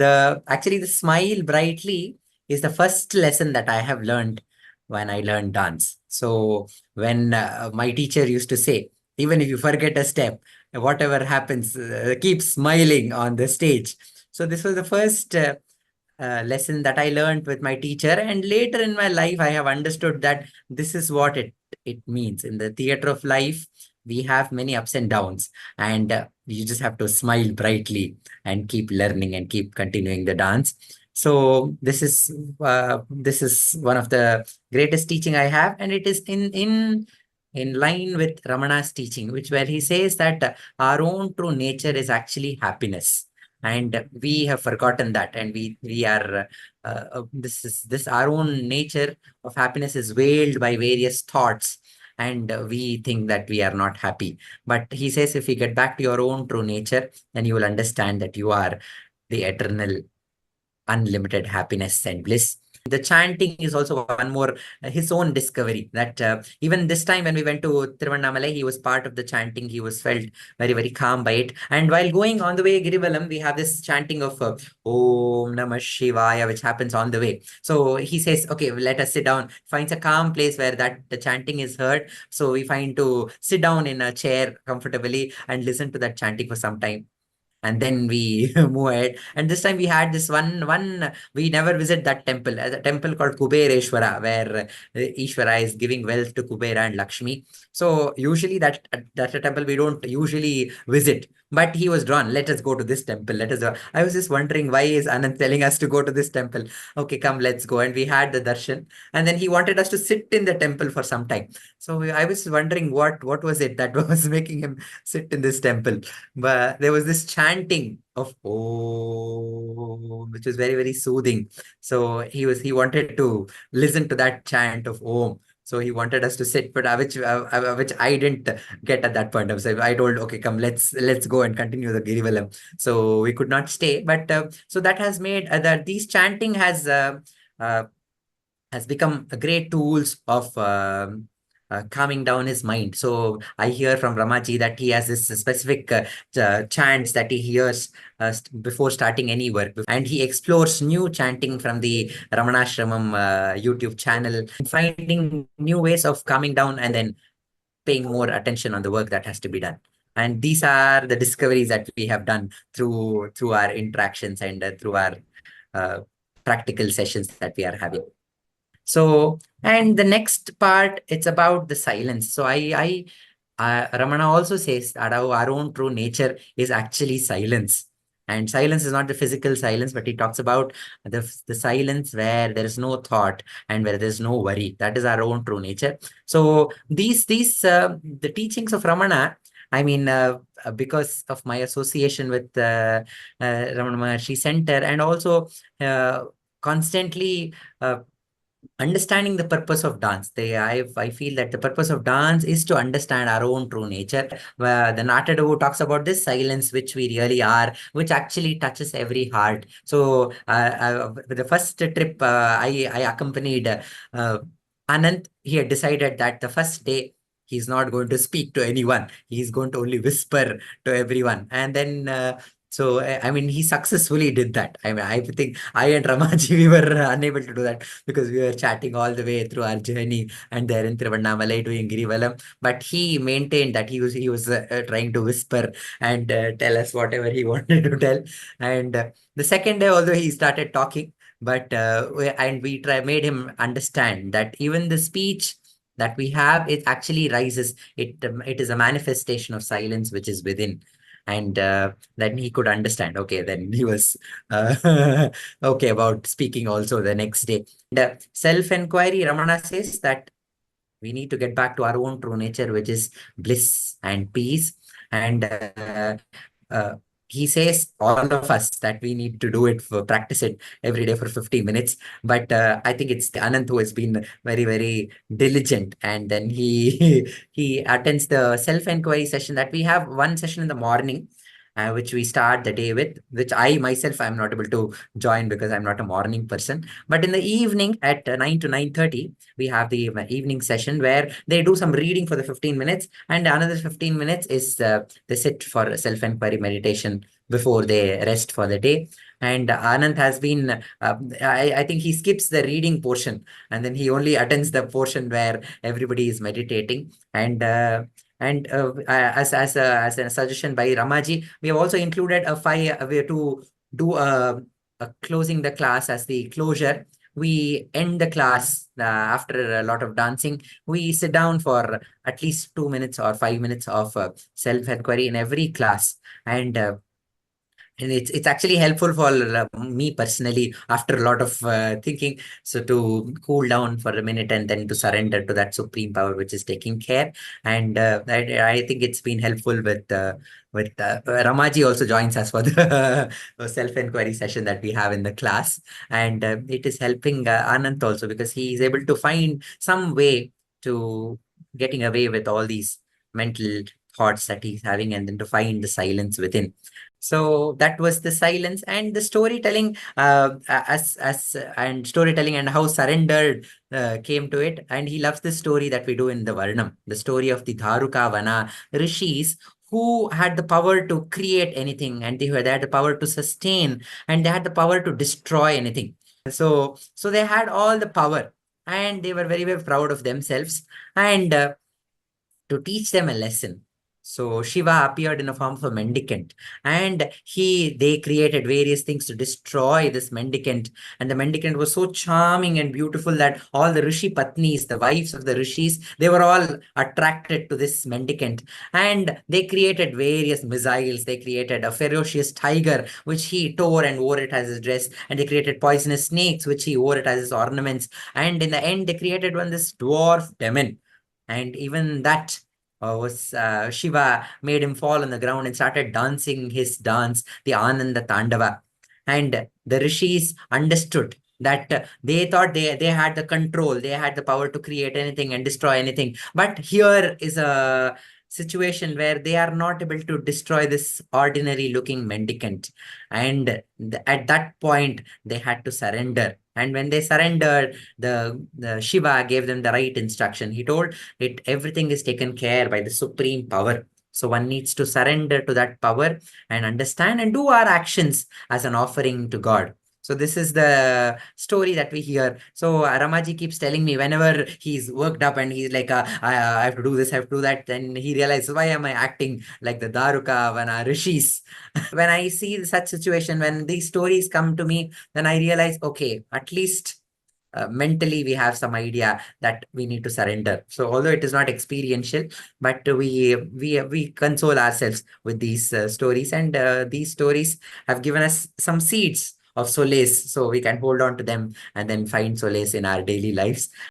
Actually, the smile brightly is the first lesson that I have learned when I learned dance. So when my teacher used to say, even if you forget a step, whatever happens, keep smiling on the stage. So this was the first lesson that I learned with my teacher. And later in my life, I have understood that this is what it means. In the theater of life, we have many ups and downs, and you just have to smile brightly and keep learning and keep continuing the dance. So this is one of the greatest teaching I have, and it is in line with Ramana's teaching, which where he says that our own true nature is actually happiness, and we have forgotten that, and we are this our own nature of happiness is veiled by various thoughts, and we think that we are not happy. But he says, if you get back to your own true nature, then you will understand that you are the eternal unlimited happiness and bliss. The chanting is also one more his own discovery, that even this time when we went to Tiruvannamalai, he was part of the chanting. He was felt very, very calm by it. And while going on the way Girivalam, we have this chanting of Om Namah Shivaya, which happens on the way. So he says, okay, let us sit down, finds a calm place where that the chanting is heard. So we find to sit down in a chair comfortably and listen to that chanting for some time, and then we move ahead. And this time we had this one we never visit that temple, a temple called Kubereshwara, where Ishvara is giving wealth to Kubera and Lakshmi. So usually that's a temple we don't usually visit, but he was drawn, let us go to this temple, let us go. I was just wondering, why is Anand telling us to go to this temple? Okay, come, let's go. And we had the darshan, and then he wanted us to sit in the temple for some time. So I was wondering what was it that was making him sit in this temple. But there was this chanting of Om, which was very, very soothing. So he wanted to listen to that chant of Om. So he wanted us to sit, but which I didn't get at that point. So I told, okay, come, let's go and continue the Girivalam. So we could not stay, but so that has made that these chanting uh, has become a great tools of calming down his mind. So I hear from Ramaji that he has this specific chants that he hears before starting any work, and he explores new chanting from the Ramanashramam YouTube channel, finding new ways of calming down and then paying more attention on the work that has to be done. And these are the discoveries that we have done through our interactions and through our uh, practical sessions that we are having. So, and the next part, it's about the silence. So Ramana also says that our own true nature is actually silence. And silence is not the physical silence, but he talks about the silence where there is no thought and where there's no worry. That is our own true nature. So the teachings of Ramana, I mean, because of my association with Ramana Maharshi Center, and also constantly understanding the purpose of dance. I feel that the purpose of dance is to understand our own true nature. The Natadu talks about this silence, which we really are, which actually touches every heart. So the first trip I accompanied Anand, he had decided that the first day he's not going to speak to anyone. He's going to only whisper to everyone. And then so, I mean, he successfully did that. I mean, I think I and Ramaji, we were unable to do that because we were chatting all the way through our journey and there in Tiruvannamalai doing Girivalam. But he maintained that he was trying to whisper and tell us whatever he wanted to tell. And the second day, although he started talking, but we made him understand that even the speech that we have, it actually rises. It is a manifestation of silence which is within. And then he could understand. Okay, then he was okay about speaking also the next day. The self-inquiry, Ramana says that we need to get back to our own true nature, which is bliss and peace. And uh, he says all of us that we need to do it for practice it every day for 50 minutes. But I think it's Anand who has been very, very diligent. And then he attends the self-inquiry session that we have one session in the morning. Which we start the day with, which I myself I'm not able to join because I'm not a morning person. But in the evening at 9 to 9:30, we have the evening session where they do some reading for the 15 minutes, and another 15 minutes is they sit for self-inquiry meditation before they rest for the day. And Anand has been, I think he skips the reading portion, and then he only attends the portion where everybody is meditating. And a suggestion by Ramaji, we have also included a way to do a closing the class as the closure. We end the class after a lot of dancing. We sit down for at least 2 minutes or 5 minutes of self-inquiry in every class. And it's actually helpful for me personally after a lot of thinking. So to cool down for a minute and then to surrender to that supreme power which is taking care. And I think it's been helpful with Ramaji also joins us for the self-inquiry session that we have in the class. And it is helping Anant also because he is able to find some way to getting away with all these mental thoughts that he's having and then to find the silence within. So that was the silence and the storytelling, as and storytelling and how surrendered came to it. And he loves the story that we do in the Varnam, the story of the Dharuka Vana rishis who had the power to create anything, and they had the power to sustain, and they had the power to destroy anything. So they had all the power, and they were very, very proud of themselves. And to teach them a lesson. So Shiva appeared in a form of a mendicant, and they created various things to destroy this mendicant. And the mendicant was so charming and beautiful that all the Rishi Patnis, the wives of the Rishis, they were all attracted to this mendicant. And they created various missiles. They created a ferocious tiger, which he tore and wore it as his dress. And they created poisonous snakes, which he wore it as his ornaments. And in the end, they created this dwarf demon, and even that was Shiva made him fall on the ground and started dancing his dance, the Ananda Tandava. And the rishis understood that they thought they had the control, they had the power to create anything and destroy anything. But here is a situation where they are not able to destroy this ordinary looking mendicant. And at that point, they had to surrender. And when they surrendered, the Shiva gave them the right instruction. He told everything is taken care by the supreme power. So one needs to surrender to that power and understand and do our actions as an offering to God. So this is the story that we hear. So Ramaji keeps telling me whenever he's worked up and he's like, I have to do this, I have to do that. Then he realizes, why am I acting like the Daruka Vana rishis? When I see such situation, when these stories come to me, then I realize, okay, at least mentally we have some idea that we need to surrender. So although it is not experiential, but we console ourselves with these stories, and these stories have given us some seeds of solace, so we can hold on to them and then find solace in our daily lives.